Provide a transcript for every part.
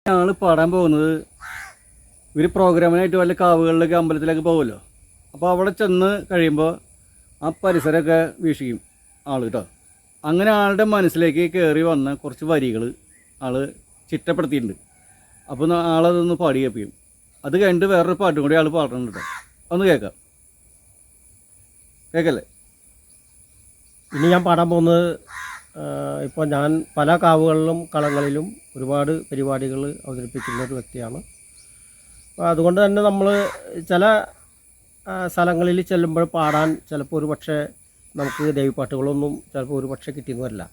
ഞങ്ങൾ പാടാൻ പോകുന്നത് ഒരു പ്രോഗ്രാമിനായിട്ട് വല്ല കാവുകളിലൊക്കെ അമ്പലത്തിലൊക്കെ പോകുമല്ലോ. അപ്പോൾ അവിടെ ചെന്ന് കഴിയുമ്പോൾ ആ പരിസരമൊക്കെ വീക്ഷിക്കും ആൾ കേട്ടോ. അങ്ങനെ ആളുടെ മനസ്സിലേക്ക് കയറി വന്ന കുറച്ച് വരികൾ ആൾ ചിട്ടപ്പെടുത്തിയിട്ടുണ്ട്. അപ്പോൾ ആളതൊന്ന് പാടി കേൾപ്പിക്കും. അത് കഴിഞ്ഞിട്ട് വേറൊരു പാട്ടും കൂടി ആൾ പാടുന്നുണ്ട് കേട്ടോ. ഒന്ന് കേൾക്കാം. കേൾക്കല്ലേ? ഇനി ഞാൻ പാടാൻ പോകുന്നത് ഇപ്പോൾ ഞാൻ പല കാവുകളിലും കളങ്ങളിലും ഒരുപാട് പരിപാടികൾ അവതരിപ്പിക്കുന്ന ഒരു വ്യക്തിയാണ്. അപ്പോൾ അതുകൊണ്ട് തന്നെ നമ്മൾ ചില സ്ഥലങ്ങളിൽ ചെല്ലുമ്പോൾ പാടാൻ ചിലപ്പോൾ ഒരു പക്ഷേ നമുക്ക് ദേവിപ്പാട്ടുകളൊന്നും ചിലപ്പോൾ ഒരു പക്ഷേ കിട്ടിയെന്ന് വരില്ല.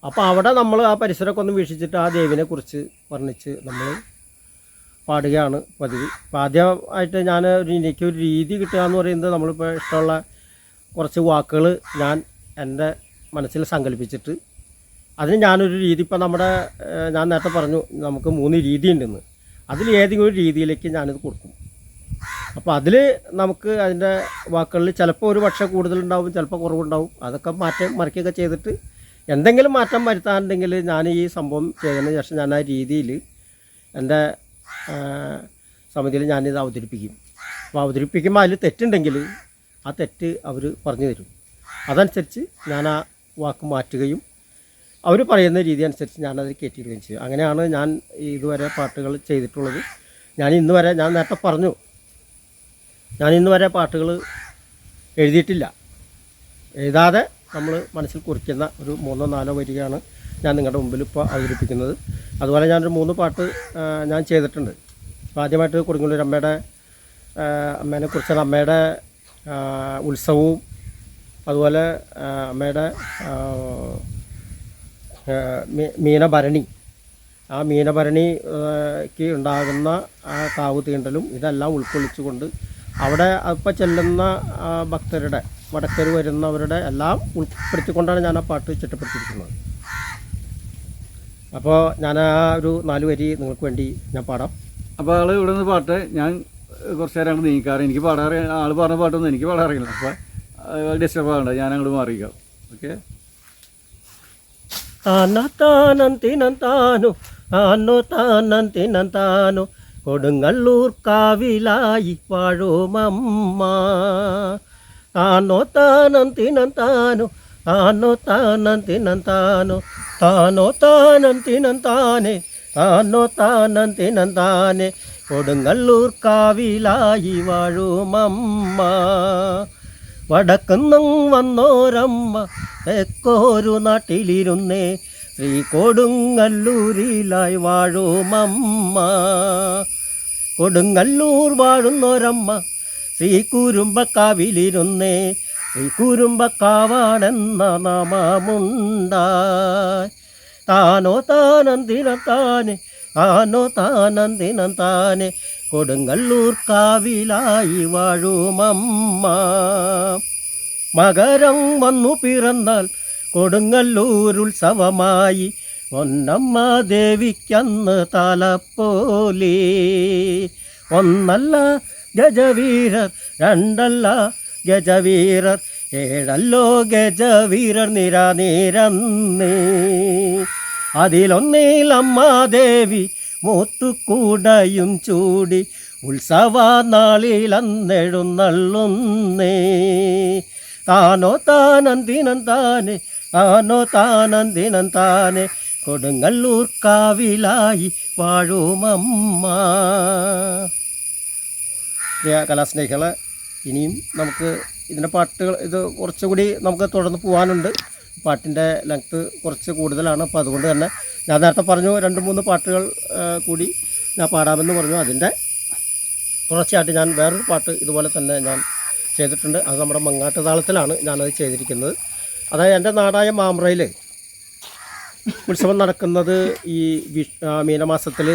അപ്പോൾ അവിടെ നമ്മൾ ആ പരിസരമൊക്കെ ഒന്ന് വീക്ഷിച്ചിട്ട് ആ ദേവിനെക്കുറിച്ച് വർണ്ണിച്ച് നമ്മൾ പാടുകയാണ് പതിവ്. അപ്പോൾ ആദ്യമായിട്ട് എനിക്കൊരു രീതി കിട്ടുക എന്ന് പറയുന്നത് നമ്മളിപ്പോൾ ഇഷ്ടമുള്ള കുറച്ച് വാക്കുകൾ ഞാൻ എൻ്റെ മനസ്സിൽ സങ്കല്പിച്ചിട്ട് അതിന് ഞാനൊരു രീതി ഇപ്പോൾ ഞാൻ നേരത്തെ പറഞ്ഞു നമുക്ക് 3 രീതി ഉണ്ടെന്ന്. അതിൽ ഏതെങ്കിലും ഒരു രീതിയിലേക്ക് ഞാനിത് കൊടുക്കും. അപ്പോൾ അതിൽ നമുക്ക് അതിൻ്റെ വാക്കുകളിൽ ചിലപ്പോൾ ഒരു പക്ഷേ കൂടുതലുണ്ടാവും, ചിലപ്പോൾ കുറവുണ്ടാവും. അതൊക്കെ മറിക്കുകയൊക്കെ ചെയ്തിട്ട് എന്തെങ്കിലും മാറ്റം വരുത്താനുണ്ടെങ്കിൽ ഞാൻ ഈ സംഭവം ചെയ്തതിന് ശേഷം ഞാൻ ആ രീതിയിൽ എൻ്റെ സമിതിയിൽ ഞാനിത് അവതരിപ്പിക്കും. അപ്പോൾ അവതരിപ്പിക്കുമ്പോൾ അതിൽ തെറ്റുണ്ടെങ്കിൽ ആ തെറ്റ് അവർ പറഞ്ഞു തരും. അതനുസരിച്ച് ഞാൻ ആ വാക്ക് മാറ്റുകയും അവർ പറയുന്ന രീതി അനുസരിച്ച് ഞാനത് കയറ്റിയിടുകയും ചെയ്യും. അങ്ങനെയാണ് ഞാൻ ഇതുവരെ പാട്ടുകൾ ചെയ്തിട്ടുള്ളത്. ഞാൻ നേരത്തെ പറഞ്ഞു, ഞാൻ ഇന്ന് വരെ പാട്ടുകൾ എഴുതിയിട്ടില്ല. എഴുതാതെ നമ്മൾ മനസ്സിൽ കുറിക്കുന്ന ഒരു 3-4 വരികയാണ് ഞാൻ നിങ്ങളുടെ മുമ്പിൽ ഇപ്പോൾ അവതരിപ്പിക്കുന്നത്. അതുപോലെ ഞാനൊരു 3 പാട്ട് ഞാൻ ചെയ്തിട്ടുണ്ട്. അപ്പോൾ ആദ്യമായിട്ട് കൊടുങ്ങല്ലൂർ അമ്മേനെക്കുറിച്ചാണ്. അമ്മയുടെ ഉത്സവവും അതുപോലെ അമ്മയുടെ മീനഭരണി, ആ മീനഭരണിക്ക് ഉണ്ടാകുന്ന ആ കാവ് തീണ്ടലും ഇതെല്ലാം ഉൾക്കൊള്ളിച്ചുകൊണ്ട് അവിടെ ഇപ്പോൾ ചെല്ലുന്ന ഭക്തരുടെ വടക്കർ വരുന്നവരുടെ എല്ലാം ഉൾപ്പെടുത്തിക്കൊണ്ടാണ് ഞാൻ ആ പാട്ട് ചിട്ടപ്പെടുത്തിയിരിക്കുന്നത്. അപ്പോൾ ഞാൻ ആ ഒരു 4 വരി നിങ്ങൾക്ക് വേണ്ടി ഞാൻ പാടാം. അപ്പോൾ ആൾ ഇവിടെ നിന്ന് പാട്ട് ഞാൻ കുറച്ച് നേരം അങ്ങോട്ട് നീക്കാറ്. എനിക്ക് ആൾ പറഞ്ഞ പാട്ടൊന്നും എനിക്ക് പാടാറിയില്ല. അപ്പോൾ ഡിസ്റ്റർബ് ആകണ്ട, ഞാൻ അങ്ങോട്ട് മാറിക്കാം. ഓക്കെ. താനന്തിനന്താനു ആനോ താനന്തിനന്താനു കൊടുങ്ങല്ലൂർ കാവിലായി വാഴുമമ്മ. താനോ താനന്തിനന്താനു ആനോ താനന്തിനന്താനു താനോ താനന്തിനന്താനെ താനോ താനന്തിനന്താനെ കൊടുങ്ങല്ലൂർ കാവിലായി വാഴുമമ്മ. വടക്കുന്നും വന്നോരമ്മ തെക്കോരു നാട്ടിലിരുന്നേ ശ്രീ കൊടുങ്ങല്ലൂരിലായി വാഴുമമ്മ. കൊടുങ്ങല്ലൂർ വാഴുന്നോരമ്മ ശ്രീ കുരുമ്പക്കാവിലിരുന്നേ ശ്രീ കുരുമ്പക്കാവാണെന്ന നാമമുണ്ടായി. താനോ താനന്തിനന്താനെ ആനോ താനന്തിനന്താനെ കൊടുങ്ങല്ലൂർ കാവിലായി വാഴുമമ്മ. മകരം വന്നു പിറന്നാൽ കൊടുങ്ങല്ലൂർ ഉത്സവമായി ഒന്നമ്മ ദേവിക്കന്ന് തലപ്പോലേ. ഒന്നല്ല ഗജവീരർ, രണ്ടല്ല ഗജവീരർ, 7 ഗജവീരർ നിരനിരന്നേ. അതിലൊന്നിലമ്മാദേവി മൂത്തുകൂടയും ചൂടി ഉത്സവ നാളിലന്നെഴുന്നള്ളുന്നേ. താനോ താനന്തിനന്താനെ ആനോ താനന്തിനന്താനെ കൊടുങ്ങല്ലൂർ കാവിലായി വാഴുമമ്മ. പ്രിയ കലാസ്നേഹികളെ, ഇനിയും നമുക്ക് ഇതിൻ്റെ പാട്ടുകൾ കുറച്ചുകൂടി നമുക്ക് തുടർന്ന് പോകാനുണ്ട്. പാട്ടിൻ്റെ ലെങ്ത്ത് കുറച്ച് കൂടുതലാണ്. അപ്പോൾ അതുകൊണ്ട് തന്നെ ഞാൻ നേരത്തെ പറഞ്ഞു 2-3 പാട്ടുകൾ കൂടി ഞാൻ പാടാമെന്ന് പറഞ്ഞു. അതിൻ്റെ തുടർച്ചയായിട്ട് ഞാൻ വേറൊരു പാട്ട് ഇതുപോലെ തന്നെ ഞാൻ ചെയ്തിട്ടുണ്ട്. അത് നമ്മുടെ മങ്ങാട്ട് താളത്തിലാണ് ഞാനത് ചെയ്തിരിക്കുന്നത്. അതായത് എൻ്റെ നാടായ മാമ്പ്രയിൽ ഉത്സവം നടക്കുന്നത് ഈ മീനമാസത്തിൽ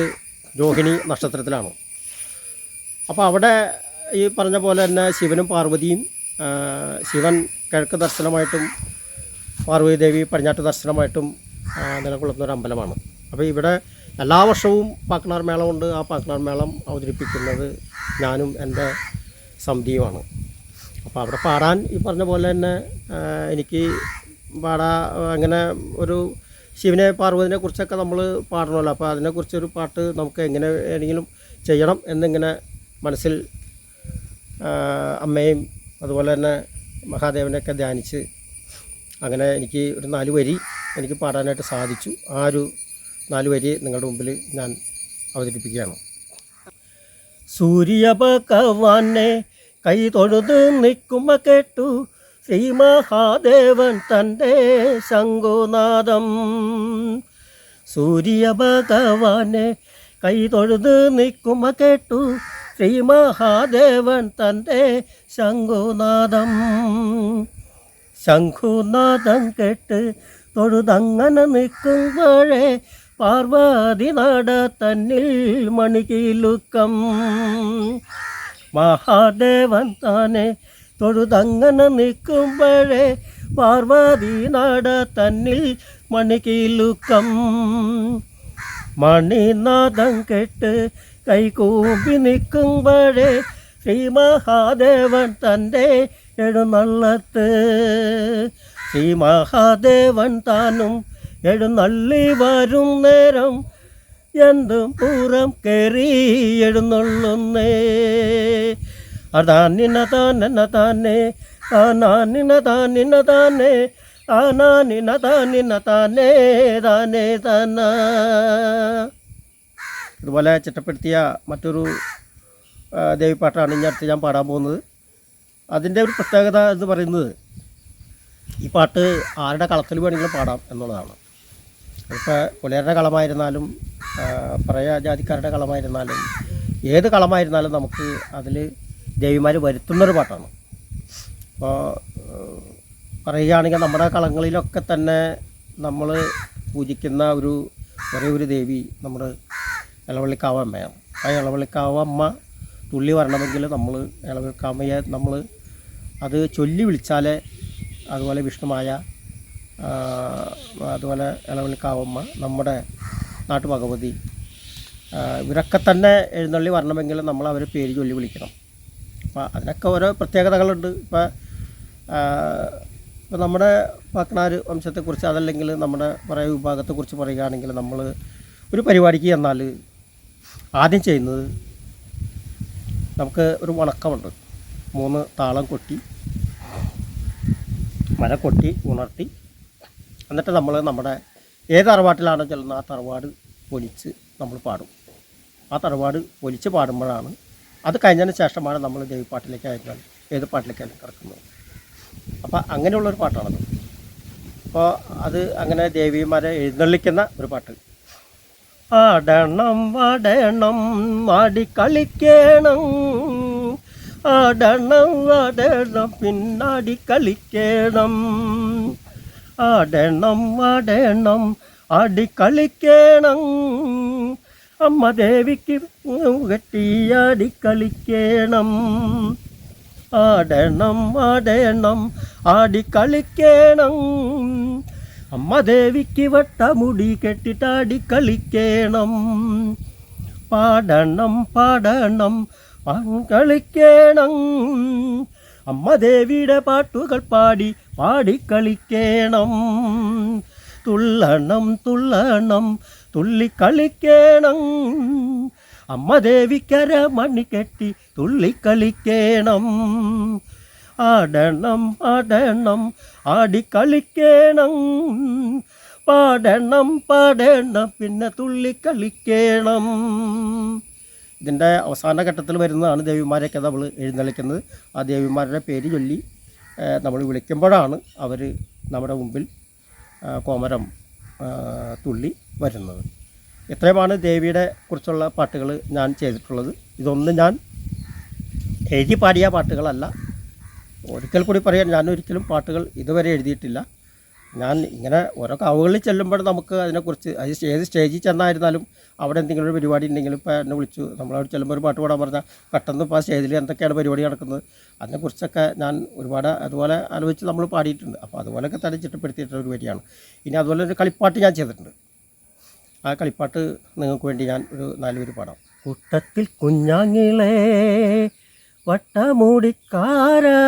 രോഹിണി നക്ഷത്രത്തിലാണ്. അപ്പോൾ അവിടെ ഈ പറഞ്ഞ പോലെ തന്നെ ശിവനും പാർവതിയും, ശിവൻ കിഴക്ക് ദർശനമായിട്ടും പാർവതി ദേവി പടിഞ്ഞാട്ട് ദർശനമായിട്ടും നിലകൊള്ളുന്നൊരു അമ്പലമാണ്. അപ്പോൾ ഇവിടെ എല്ലാ വർഷവും പാക്കനാർ മേളമുണ്ട്. ആ പാക്കനാർ മേളം അവതരിപ്പിക്കുന്നത് ഞാനും എൻ്റെ സമിതിയുമാണ്. അപ്പോൾ അവിടെ പാടാൻ ഈ പറഞ്ഞ പോലെ തന്നെ എനിക്ക് അങ്ങനെ ഒരു ശിവനെ പാർവതിനെ കുറിച്ചൊക്കെ നമ്മൾ പാടണമല്ലോ. അപ്പോൾ അതിനെക്കുറിച്ചൊരു പാട്ട് നമുക്ക് എങ്ങനെ ഏതെങ്കിലും ചെയ്യണം എന്നിങ്ങനെ മനസ്സിൽ അമ്മയും അതുപോലെ തന്നെ മഹാദേവനെയൊക്കെ ധ്യാനിച്ച് അങ്ങനെ എനിക്ക് ഒരു 4 വരി എനിക്ക് പാടാനായിട്ട് സാധിച്ചു. ആ ഒരു 4 വരി നിങ്ങളുടെ മുമ്പിൽ ഞാൻ അവതരിപ്പിക്കുകയാണ്. സൂര്യഭഗവാനെ കൈ തൊഴുത് നിൽക്കുമ്പോൾ കേട്ടു ശ്രീ മഹാദേവൻ തൻ്റെ ശംഖുനാദം. സൂര്യഭഗവാനെ കൈ തൊഴുത് നിൽക്കുമ്പോൾ കേട്ടു ശ്രീ മഹാദേവൻ തൻ്റെ ശംഖുനാദം. ശംഖുനാദം കേട്ട് തൊഴുതങ്ങനെ നിൽക്കുമ്പോഴേ പാർവതി നട തന്നിൽ മണികിലുക്കം. മഹാദേവൻ താനെ തൊഴുതങ്ങനെ നിൽക്കുമ്പോഴേ പാർവതി നട തന്നിൽ മണികിലുക്കം. മണിനാദം കേട്ട് കൈകൂപ്പി നിൽക്കുമ്പോഴേ ശ്രീ മഹാദേവൻ തൻ്റെ എഴുന്നള്ളത്ത്. ശ്രീ മഹാദേവൻ താനും എഴുന്നള്ളി വരും നേരം എന്തും പൂരം കയറി എഴുന്നള്ളുന്നേ. അതാനിന താന താനേ ആനാനിന താനിന താനേ ആനാനിന താനിന താനേ താനേ താന. ഇതുപോലെ ചിട്ടപ്പെടുത്തിയ മറ്റൊരു ദേവിപ്പാട്ടാണ് ഇനി അടുത്ത് ഞാൻ പാടാൻ പോകുന്നത്. അതിൻ്റെ ഒരു പ്രത്യേകത എന്ന് പറയുന്നത് ഈ പാട്ട് ആരുടെ കളത്തിൽ വേണമെങ്കിലും പാടാം എന്നുള്ളതാണ്. ഇപ്പോൾ പുലയരുടെ കളമായിരുന്നാലും പറയ ജാതിക്കാരുടെ കളമായിരുന്നാലും ഏത് കളമായിരുന്നാലും നമുക്ക് അതിൽ ദേവിമാർ വരുത്തുന്നൊരു പാട്ടാണ്. അപ്പോൾ പറയുകയാണെങ്കിൽ നമ്മുടെ കളങ്ങളിലൊക്കെ തന്നെ നമ്മൾ പൂജിക്കുന്ന ഒരേ ഒരു ദേവി നമ്മുടെ ഇളവള്ളിക്കാവമ്മയാണ്. ആ ഇളവള്ളിക്കാവമ്മ തുള്ളി വരണമെങ്കിൽ നമ്മൾ ഇളവള്ളിക്കാവമ്മയെ നമ്മൾ അത് ചൊല്ലി വിളിച്ചാലേ, അതുപോലെ വിഷ്ണുമായ, അതുപോലെ ഇളവള്ളിക്കാവമ്മ, നമ്മുടെ നാട്ടുഭഗവതി, ഇവരൊക്കെ തന്നെ എഴുന്നള്ളി വരണമെങ്കിൽ നമ്മൾ അവരെ പേര് ചൊല്ലി വിളിക്കണം. അപ്പോൾ അതിനൊക്കെ ഓരോ പ്രത്യേകതകളുണ്ട്. ഇപ്പോൾ നമ്മുടെ പാക്കനാർ വംശത്തെക്കുറിച്ച് അതല്ലെങ്കിൽ നമ്മുടെ കുറേ വിഭാഗത്തെക്കുറിച്ച് പറയുകയാണെങ്കിൽ നമ്മൾ ഒരു പരിപാടിക്ക് ചെന്നാൽ ആദ്യം ചെയ്യുന്നത് നമുക്ക് ഒരു വണക്കമുണ്ട്. 3 താളം കൊട്ടി മര കൊട്ടി ഉണർത്തി എന്നിട്ട് നമ്മൾ നമ്മുടെ ഏത് തറവാട്ടിലാണോ ചെല്ലുന്നത് ആ തറവാട് പൊലിച്ച് നമ്മൾ പാടും. ആ തറവാട് പൊലിച്ച് പാടുമ്പോഴാണ്, അത് കഴിഞ്ഞതിന് ശേഷമാണ് നമ്മൾ ദേവിപ്പാട്ടിലേക്കായിരുന്നാൽ ഏത് പാട്ടിലേക്കായാലും കിടക്കുന്നത്. അപ്പോൾ അങ്ങനെയുള്ളൊരു പാട്ടാണത്. അപ്പോൾ അത് അങ്ങനെ ദേവിമാരെ എഴുന്നള്ളിക്കുന്ന ഒരു പാട്ട്. ആടണം വാടണം ആടിക്കളിക്കണം, ആടണം വാടണം പിന്നാടി കളിക്കണം, ആടണം വാടണം ആടിക്കളിക്കണം, അമ്മ ദേവിക്ക് കെട്ടിയാടി കളിക്കണം, ആടണം ആടണം ആടിക്കളിക്കണം, അമ്മ ദേവിക്ക് വട്ടമുടി കെട്ടിട്ടാടി കളിക്കണം, പാടണം പാടണം കളിക്കണം, അമ്മ ദേവിയുടെ പാട്ടുകൾ പാടി പാടിക്കളിക്കണം, തുള്ളണം തുള്ളണം തുള്ളിക്കളിക്കണം, അമ്മ ദേവിക്കര മണി കെട്ടി തുള്ളിക്കളിക്കണം, ആടണം ആടണം ആടിക്കളിക്കണം, പാടണം പാടണം പിന്നെ തുള്ളിക്കളിക്കണം. ഇതിൻ്റെ അവസാന ഘട്ടത്തിൽ വരുന്നതാണ് ദേവിമാരെയൊക്കെ നമ്മൾ എഴുന്നള്ളിക്കുന്നത്. ആ ദേവിമാരുടെ പേര് ചൊല്ലി നമ്മൾ വിളിക്കുമ്പോഴാണ് അവർ നമ്മുടെ മുമ്പിൽ കോമരം തുള്ളി വരുന്നത്. ഇത്രയുമാണ് ദേവിയുടെ കുറിച്ചുള്ള പാട്ടുകൾ ഞാൻ ചെയ്തിട്ടുള്ളത്. ഇതൊന്നും ഞാൻ എഴുതി പാടിയ പാട്ടുകളല്ല. ഒരിക്കൽ കൂടി പറയാൻ, ഞാനൊരിക്കലും പാട്ടുകൾ ഇതുവരെ എഴുതിയിട്ടില്ല. ഞാൻ ഇങ്ങനെ ഓരോ കാവുകളിൽ ചെല്ലുമ്പോൾ നമുക്ക് അതിനെക്കുറിച്ച് ഏത് സ്റ്റേജിൽ ചെന്നായിരുന്നാലും അവിടെ എന്തെങ്കിലും ഒരു പരിപാടി ഉണ്ടെങ്കിലും ഇപ്പോൾ എന്നെ വിളിച്ചു, നമ്മളവിടെ ചെല്ലുമ്പോൾ ഒരു പാട്ട് പാടാൻ പറഞ്ഞാൽ പെട്ടെന്ന് ഇപ്പോൾ ആ സ്റ്റേജിൽ എന്തൊക്കെയാണ് പരിപാടി നടക്കുന്നത് അതിനെക്കുറിച്ചൊക്കെ ഞാൻ ഒരുപാട് അതുപോലെ ആലോചിച്ച് നമ്മൾ പാടിയിട്ടുണ്ട്. അപ്പോൾ അതുപോലെയൊക്കെ തന്നെ ചിട്ടപ്പെടുത്തിയിട്ടുള്ള ഒരു വരിയാണ്. ഇനി അതുപോലെ ഒരു കളിപ്പാട്ട് ഞാൻ ചെയ്തിട്ടുണ്ട്. ആ കളിപ്പാട്ട് നിങ്ങൾക്ക് വേണ്ടി ഞാൻ ഒരു 4 വരി പാടാം. കൂട്ടത്തിൽ കുഞ്ഞാങ്ങിളേ വട്ടമൂടിക്കാരാ,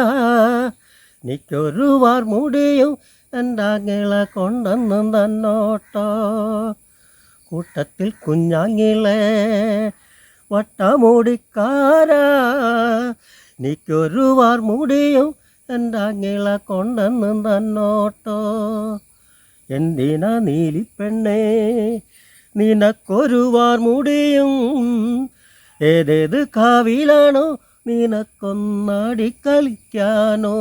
നിക്കൊരു വാർമുടിയും എൻ്റെ ആങ്ങളെ കൊണ്ടെന്നും തന്നോട്ടോ. കൂട്ടത്തിൽ കുഞ്ഞാങ്ങിളെ വട്ടമൂടിക്കാരാ, എനിക്കൊരു വാർ മുടിയും എൻ്റെ ആങ്ങളെ കൊണ്ടെന്നും തന്നോട്ടോ. എന്തിനാ നീലിപ്പെണ്ണേ നിനക്കൊരു വാർ മുടിയും, ഏതേത് കാവിലാണോ നിനക്കൊന്നാടി കളിക്കാനോ.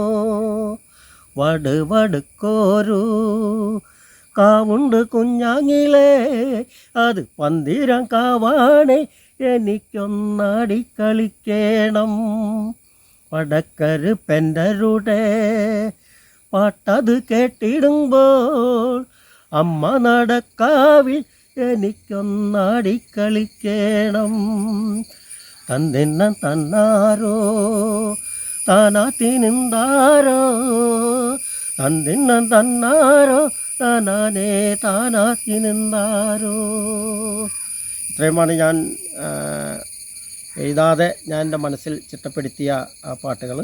വടുവടുക്കോരു കാവുണ്ട് കുഞ്ഞാങ്ങിലേ, അത് പന്തിരം കാവാണേ എനിക്കൊന്നാടി കളിക്കണം. വടക്കര് പെൻ്റരുടെ പാട്ടത് കേട്ടിടുമ്പോൾ അമ്മ നടക്കാവിൽ എനിക്കൊന്നാടി കളിക്കണം. തന്നിന്ന തന്നാരോ താനാത്തി നിന്താരോ, തന്നിന്ന തന്നാരോ താനാനേ താനാത്തി നിന്താരോ. ഇത്രയുമാണ് ഞാൻ എഴുതാതെ ഞാൻ എൻ്റെ മനസ്സിൽ ചിട്ടപ്പെടുത്തിയ പാട്ടുകൾ.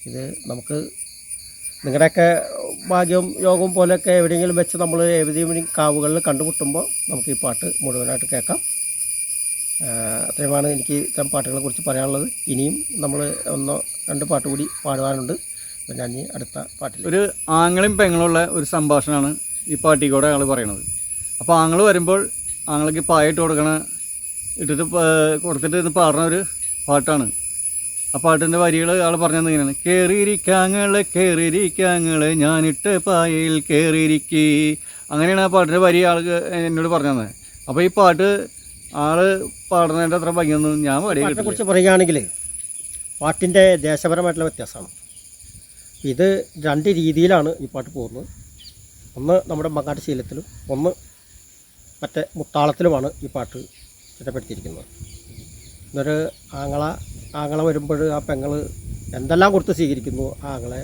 ഇത് നമുക്ക് നിങ്ങളുടെയൊക്കെ ഭാഗ്യവും യോഗവും പോലെയൊക്കെ എവിടെയെങ്കിലും വെച്ച് നമ്മൾ ഏതെങ്കിലും കാവുകളിൽ കണ്ടുമുട്ടുമ്പോൾ നമുക്ക് ഈ പാട്ട് മുഴുവനായിട്ട് കേൾക്കാം. അത്രയുമാണ് എനിക്ക് ഇത്തരം പാട്ടുകളെ കുറിച്ച് പറയാനുള്ളത്. ഇനിയും നമ്മൾ ഒന്നോ രണ്ട് പാട്ട് കൂടി പാടുവാനുണ്ട്. അപ്പോൾ ഞാൻ ഈ അടുത്ത പാട്ടിൽ ഒരു ആങ്ങളും പെങ്ങളുള്ള ഒരു സംഭാഷണമാണ് ഈ പാട്ടിൽ കൂടെ ആങ്ങൾ പറയണത്. അപ്പോൾ ആങ്ങൾ വരുമ്പോൾ ആങ്ങൾക്ക് പായിട്ട് ഇട്ടിട്ട് കൊടുത്തിട്ട് ഇത് പാടുന്ന ഒരു പാട്ടാണ്. ആ പാട്ടിൻ്റെ വരികൾ ആൾ പറഞ്ഞത് ഇങ്ങനെയാണ്: കേറിയിരിക്കാങ്ങളെ ഞാനിട്ട് പായയിൽ കേറിയിരിക്കി. അങ്ങനെയാണ് ആ പാട്ടിൻ്റെ വരി ആൾക്ക് എന്നോട് പറഞ്ഞു തന്നത്. അപ്പോൾ ഈ പാട്ട് ആൾ പാടുന്നതിൻ്റെ അത്ര ഭംഗിയൊന്നും ഞാൻ പാടിയെ കുറിച്ച് പറയുകയാണെങ്കിൽ പാട്ടിൻ്റെ ദേശപരമായിട്ടുള്ള വ്യത്യാസമാണ്. ഇത് രണ്ട് രീതിയിലാണ് ഈ പാട്ട് പോകുന്നത്. ഒന്ന് നമ്മുടെ മങ്ങാട്ട് ശീലത്തിലും ഒന്ന് മറ്റേ മുത്താളത്തിലുമാണ് ഈ പാട്ട് ചിട്ടപ്പെടുത്തിയിരിക്കുന്നത്. ഇന്നൊരു ആങ്ങള വരുമ്പോൾ ആ പെങ്ങൾ എന്തെല്ലാം കൊടുത്ത് സ്വീകരിക്കുന്നു ആ ആങ്ങളെ,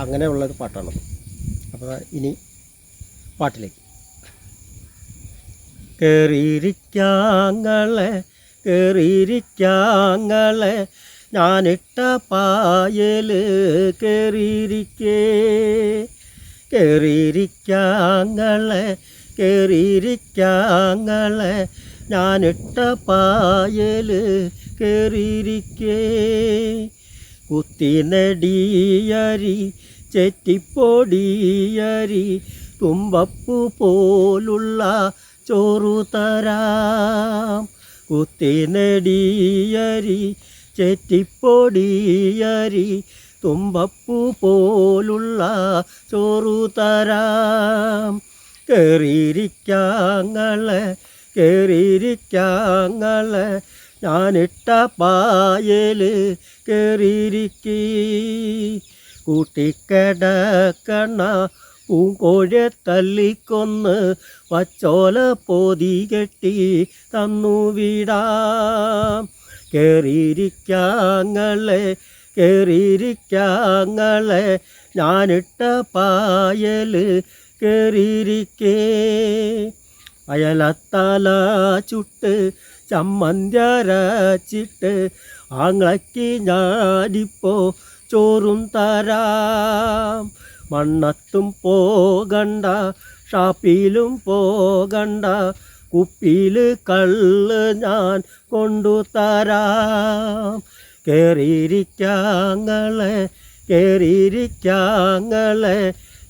അങ്ങനെയുള്ളൊരു പാട്ടാണത്. അപ്പോൾ ഇനി പാട്ടിലേക്ക്. കേറിയിരിക്കാങ്ങളെ ഞാനിട്ട പായൽ കേറിയിരിക്കാങ്ങളെ ഞാനിട്ട പായൽ കേറിയിരിക്കേ. കുത്തിനടിയരി ചെറ്റിപ്പൊടിയരി തുമ്പപ്പൂ പോലുള്ള ചോറു തരാം. കുത്തിനടിയരി ചെറ്റിപ്പൊടിയരി തുമ്പപ്പൂ പോലുള്ള ചോറു തരാം. കേറിയിരിക്കാങ്ങളെ ഞാനിട്ട പായൽ കേറിയിരിക്കി. കൂട്ടിക്കിടക്കണ പൂങ്കോഴെ തല്ലിക്കൊന്ന് വച്ചോല പൊതി കെട്ടി തന്നു വിടാം. കേറിയിരിക്കാങ്ങളെ ഞാനിട്ട പായൽ കേറിയിരിക്കേ. അയലത്തല ചുട്ട് ചമ്മന്തിയരച്ചിട്ട് ആങ്ങളയ്ക്ക് ഞാനിപ്പോൾ ചോറും തരാം. മണ്ണത്തും പോകണ്ട ഷാപ്പിലും പോകണ്ട കുപ്പിയിൽ കള്ള് ഞാൻ കൊണ്ടു തരാം. കേറിയിരിക്കാങ്ങളെ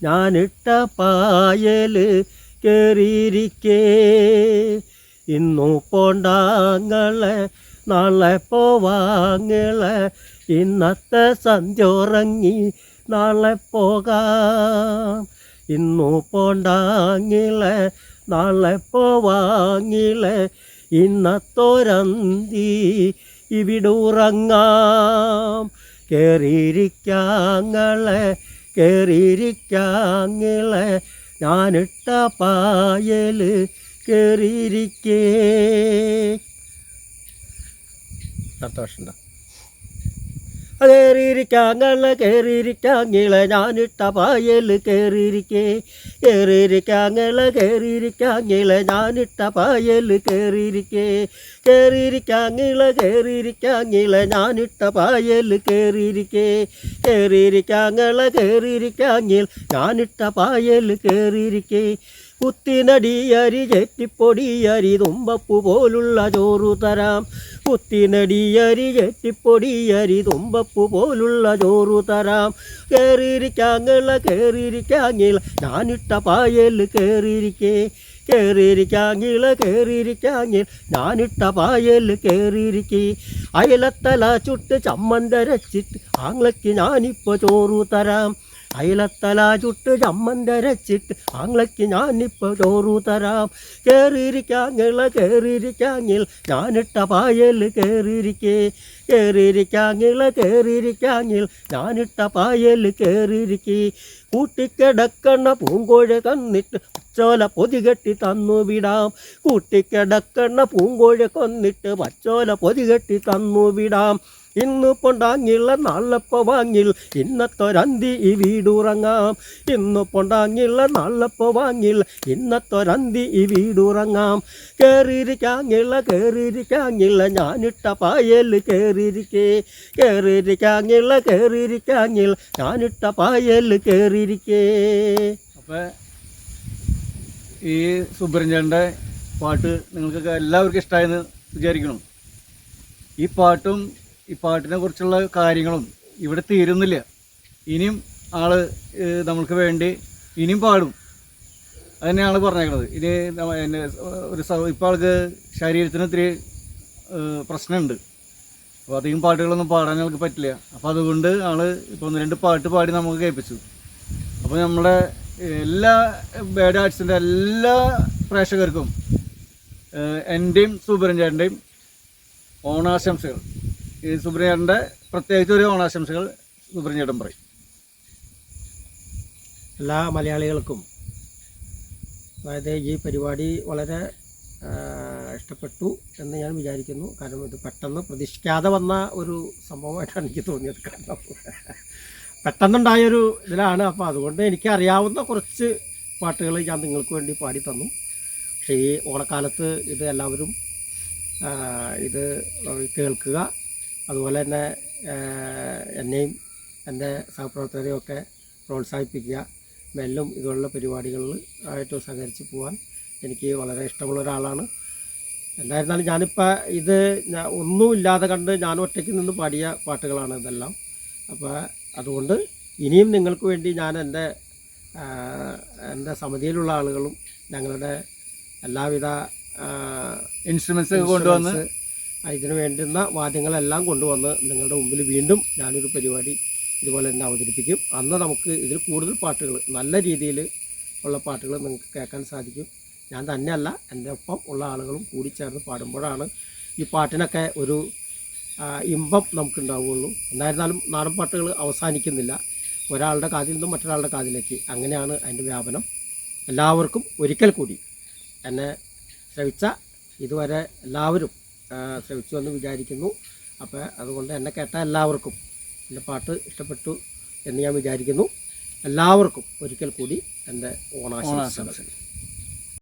ഞാനിട്ട പായൽ കേറിയിരിക്കേ. ഇന്നു പോണ്ടാങ്ങളെ നാളെ പോവാങ്ങളെ, ഇന്നത്തെ സന്ധ്യ ഉറങ്ങി നാളെ പോകാം. ഇന്നു പോണ്ടാങ്ങിളെ നാളെ പോവാങ്ങിളെ, ഇന്നത്തോരന്തി ഇവിടെ ഉറങ്ങാം. കേറിയിരിക്കാങ്ങളെ ഞാനിട്ട പായൽ കേറിയിരിക്കേ. അടുത്ത വർഷം കയറിയിരിക്കാങ്ങളെ കയറിയിരിക്കാങ്ങിളെ ഞാനിട്ട പായൽ കയറിയിരിക്കേ കയറിയിരിക്കാങ്ങളെ കയറിയിരിക്കാങ്ങിളെ ഞാനിട്ട പായൽ കയറിയിരിക്കേ കയറിയിരിക്കാങ്ങിളെ കയറിയിരിക്കാങ്ങിളെ ഞാനിട്ട പായൽ കയറിയിരിക്കേ കയറിയിരിക്കാങ്ങളെ കയറിയിരിക്കാങ്ങിൽ ഞാനിട്ട പായൽ കയറിയിരിക്കേ കുത്തിനടിയരി ചെറ്റിപ്പൊടിയരി തുമ്പപ്പൂ പോലുള്ള ചോറു തരാം കുത്തിനടിയരി ചെറ്റിപ്പൊടിയരി തുമ്പപ്പൂ പോലുള്ള ചോറു തരാം കയറിയിരിക്കാങ്ങളെ കയറിയിരിക്കാങ്ങിൽ ഞാനിട്ട പായൽ കയറിയിരിക്കേ കയറിയിരിക്കാങ്ങിളെ കയറിയിരിക്കാങ്ങിൽ ഞാനിട്ട പായൽ കയറിയിരിക്കേ അയലത്തല ചുട്ട് ചമ്മന്തരച്ചിട്ട് ആങ്ങളയ്ക്ക് ഞാനിപ്പോൾ ചോറു തരാം അയലത്തല ചുട്ട് ചമ്മന്തരച്ചിട്ട് ആങ്ങളയ്ക്ക് ഞാനിപ്പോൾ ചോറു തരാം കയറിയിരിക്കാങ്ങിളെ കയറിയിരിക്കാങ്ങിൽ ഞാനിട്ട പായൽ കയറിയിരിക്കേ കയറിയിരിക്കാങ്ങിളെ കയറിയിരിക്കാങ്ങിൽ ഞാനിട്ട പായൽ കയറിയിരിക്കേ കൂട്ടിക്കിടക്കണ പൂങ്കോഴ കന്നിട്ട് പച്ചോല പൊതികെട്ടി തന്നു വിടാം കൂട്ടിക്കിടക്കണ പൂങ്കോഴ കൊന്നിട്ട് പച്ചോല പൊതികെട്ടി തന്നു വിടാം ഇന്ന് പൊണ്ടാങ്ങിള്ള നാളെപ്പോ വാങ്ങിൽ ഇന്നത്തൊരന്തി ഈ വീടുറങ്ങാം ഇന്ന് പൊണ്ടാങ്ങിള്ള നാളെപ്പോ വാങ്ങിൽ ഇന്നത്തൊരന്തി ഈ വീടുറങ്ങാം കയറിയിരിക്കാങ്ങിള്ള കയറിയിരിക്കാങ്ങില്ല ഞാനിട്ട പായൽ കയറിയിരിക്കേ കയറിയിരിക്കാങ്ങിള്ള കയറിയിരിക്കാങ്ങിൽ ഞാനിട്ട പായൽ കയറിയിരിക്കേ. അപ്പോൾ ഈ സുബ്രഹ്മണ്യൻ്റെ പാട്ട് നിങ്ങൾക്കൊക്കെ എല്ലാവർക്കും ഇഷ്ടമായെന്ന് വിചാരിക്കണം. ഈ പാട്ടും ഈ പാട്ടിനെ കുറിച്ചുള്ള കാര്യങ്ങളും ഇവിടെ തീരുന്നില്ല. ഇനിയും ആള് നമ്മൾക്ക് വേണ്ടി ഇനിയും പാടും. അതുതന്നെയാണ് ആൾ പറഞ്ഞേക്കുന്നത്. ഇനി ഇപ്പോൾ ആൾക്ക് ശരീരത്തിന് ഇത്തിരി പ്രശ്നമുണ്ട്. അപ്പോൾ അധികം പാട്ടുകളൊന്നും പാടാൻ ആൾക്ക് പറ്റില്ല. അപ്പോൾ അതുകൊണ്ട് ആൾ ഇപ്പോൾ 1-2 പാട്ട് പാടി നമുക്ക് കേൾപ്പിച്ചു. അപ്പോൾ നമ്മുടെ എല്ലാ ബാഡ് ആർട്സിൻ്റെ എല്ലാ പ്രേക്ഷകർക്കും എൻ്റെയും സുബ്രഹ്മണ്യൻ്റെയും ഓണാശംസകൾ. ഈ സുബ്രഹ്മണ്യൻ്റെ പ്രത്യേകിച്ച് ഒരു ഓണാശംസകൾ സുബ്രഹ്മണ്യൻ പറയും. എല്ലാ മലയാളികൾക്കും അതായത് ഈ പരിപാടി വളരെ ഇഷ്ടപ്പെട്ടു എന്ന് ഞാൻ വിചാരിക്കുന്നു. കാരണം ഇത് പെട്ടെന്ന് പ്രതീക്ഷിക്കാതെ വന്ന ഒരു സംഭവമായിട്ടാണ് എനിക്ക് തോന്നിയത്. കാരണം പെട്ടെന്നുണ്ടായൊരു ഇതിലാണ്. അപ്പോൾ അതുകൊണ്ട് എനിക്ക് അറിയാവുന്ന കുറച്ച് പാട്ടുകൾ ഞാൻ നിങ്ങൾക്ക് വേണ്ടി പാടി തന്നു. പക്ഷേ ഈ ഓണക്കാലത്ത് ഇത് എല്ലാവരും ഇത് കേൾക്കുക, അതുപോലെ തന്നെ എന്നെയും എൻ്റെ സഹപ്രവർത്തകരെയും ഒക്കെ പ്രോത്സാഹിപ്പിക്കുക. മെല്ലും ഇതുപോലുള്ള പരിപാടികളിൽ ആയിട്ട് സഹകരിച്ച് പോകാൻ എനിക്ക് വളരെ ഇഷ്ടമുള്ള ഒരാളാണ്. എന്തായിരുന്നാലും ഞാനിപ്പോൾ ഇത് ഒന്നുമില്ലാതെ കണ്ട് ഞാൻ ഒറ്റയ്ക്ക് നിന്ന് പാടിയ പാട്ടുകളാണ് ഇതെല്ലാം. അപ്പോൾ അതുകൊണ്ട് ഇനിയും നിങ്ങൾക്ക് വേണ്ടി ഞാൻ എൻ്റെ സമിതിയിലുള്ള ആളുകളും ഞങ്ങളുടെ എല്ലാവിധ ഇൻസ്ട്രുമെൻസ് കൊണ്ടുവന്ന് ഇതിനു വേണ്ടുന്ന വാദ്യങ്ങളെല്ലാം കൊണ്ടുവന്ന് നിങ്ങളുടെ മുമ്പിൽ വീണ്ടും ഞാനൊരു പരിപാടി ഇതുപോലെ തന്നെ അവതരിപ്പിക്കും. അന്ന് നമുക്ക് ഇതിൽ കൂടുതൽ പാട്ടുകൾ, നല്ല രീതിയിൽ ഉള്ള പാട്ടുകൾ നിങ്ങൾക്ക് കേൾക്കാൻ സാധിക്കും. ഞാൻ തന്നെയല്ല, എൻ്റെ ഒപ്പം ഉള്ള ആളുകളും കൂടി ചേർന്ന് പാടുമ്പോഴാണ് ഈ പാട്ടിനൊക്കെ ഒരു ഇമ്പം നമുക്കുണ്ടാവുകയുള്ളൂ. എന്തായിരുന്നാലും നാടൻ പാട്ടുകൾ അവസാനിക്കുന്നില്ല. ഒരാളുടെ കാതിൽ നിന്നും മറ്റൊരാളുടെ കാതിലേക്ക്, അങ്ങനെയാണ് അതിൻ്റെ വ്യാപനം. എല്ലാവർക്കും ഒരിക്കൽ കൂടി എന്നെ ശ്രവിച്ച ഇതുവരെ എല്ലാവരും ശ്രവിച്ചു എന്ന് വിചാരിക്കുന്നു. അപ്പോൾ അതുകൊണ്ട് എന്നെ കേട്ട എല്ലാവർക്കും എൻ്റെ പാട്ട് ഇഷ്ടപ്പെട്ടു എന്ന് ഞാൻ വിചാരിക്കുന്നു. എല്ലാവർക്കും ഒരിക്കൽ കൂടി എൻ്റെ ഓണാശംസകൾ.